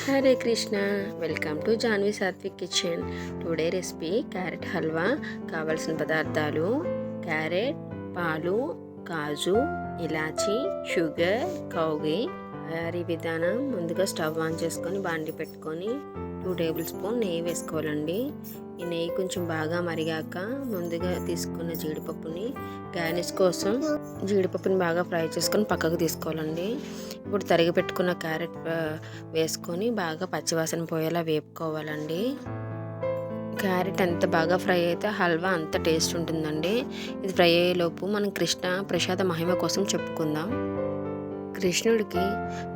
Hare Krishna. Welcome to Janvi Satvik kitchen. Today recipe carrot halwa. కావలసిన పదార్థాలు: carrot, పాలు, కాజు, ఇలాచి, షుగర్, కౌగి. తయారీ విధానం: ముందుగా స్టవ్ ఆన్ చేసుకొని బాండి పెట్టుకొని 2 టేబుల్ స్పూన్ నెయ్యి వేసుకోవాలండి. ఈ నెయ్యి కొంచెం బాగా మరిగాక ముందుగా తీసుకున్న జీడిపప్పుని గార్నిష్ కోసం జీడిపప్పుని బాగా ఫ్రై చేసుకొని పక్కకు తీసుకోవాలండి. ఇప్పుడు తరిగి పెట్టుకున్న క్యారెట్ వేసుకొని బాగా పచ్చివాసన పోయేలా వేపుకోవాలండి. క్యారెట్ ఎంత బాగా ఫ్రై అయితే హల్వా అంత టేస్ట్ ఉంటుందండి. ఇది ఫ్రై అయ్యేలోపు మనం కృష్ణ ప్రసాద మహిమ కోసం చెప్పుకుందాం. కృష్ణుడికి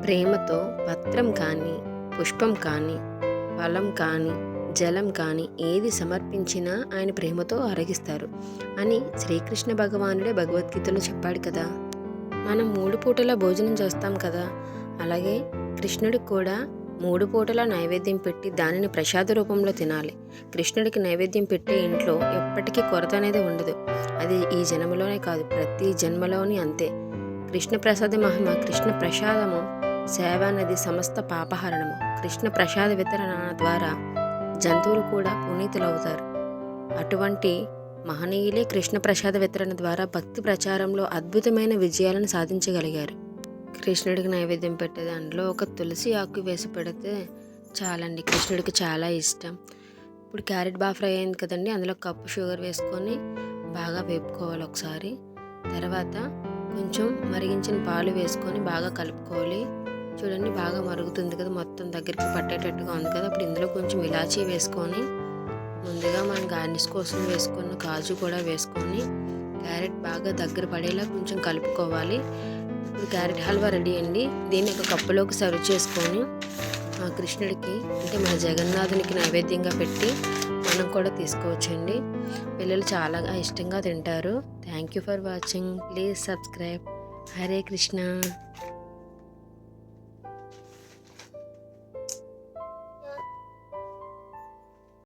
ప్రేమతో పత్రం కానీ, పుష్పం కానీ, ఫలం కానీ, జలం కానీ ఏది సమర్పించినా ఆయన ప్రేమతో అరగిస్తారు అని శ్రీకృష్ణ భగవానుడే భగవద్గీతలో చెప్పాడు కదా. మనం 3 పూటల భోజనం చేస్తాం కదా, అలాగే కృష్ణుడికి కూడా 3 పూటల నైవేద్యం పెట్టి దానిని ప్రసాద రూపంలో తినాలి. కృష్ణుడికి నైవేద్యం పెట్టే ఇంట్లో ఎప్పటికీ కొరత అనేది ఉండదు. అది ఈ జన్మలోనే కాదు, ప్రతి జన్మలోని అంతే. కృష్ణ ప్రసాద మహిమ. కృష్ణ ప్రసాదము సేవ అనేది సమస్త పాపహరణము. కృష్ణ ప్రసాద వితరణ ద్వారా జంతువులు కూడా పునీతులవుతారు. అటువంటి మహనీయులే కృష్ణ ప్రసాద వితరణ ద్వారా భక్తి ప్రచారంలో అద్భుతమైన విజయాలను సాధించగలిగారు. కృష్ణుడికి నైవేద్యం పెట్టే దాంట్లో ఒక తులసి ఆకు వేసి పెడితే చాలండి, కృష్ణుడికి చాలా ఇష్టం. ఇప్పుడు క్యారెట్ బాగా ఫ్రై అయింది కదండి, అందులో కప్పు షుగర్ వేసుకొని బాగా వేపుకోవాలి ఒకసారి. తర్వాత కొంచెం మరిగించిన పాలు వేసుకొని బాగా కలుపుకోవాలి. చూడండి, బాగా మరుగుతుంది కదా, మొత్తం దగ్గరికి పట్టేటట్టుగా ఉంది కదా. అప్పుడు ఇందులో కొంచెం ఇలాచీ వేసుకొని ముందుగా మనం గార్నిష్ కోసం వేసుకున్న కాజు కూడా వేసుకొని క్యారెట్ బాగా దగ్గర పడేలా కొంచెం కలుపుకోవాలి. ఇప్పుడు క్యారెట్ హల్వా రెడీ అండి. దీన్ని ఒక కప్పులోకి సర్వ్ చేసుకొని కృష్ణుడికి అంటే మన జగన్నాథునికి నైవేద్యంగా పెట్టి మనం కూడా తీసుకోవచ్చండి. పిల్లలు చాలా ఇష్టంగా తింటారు. Thank you for watching. Please subscribe. Hare Krishna.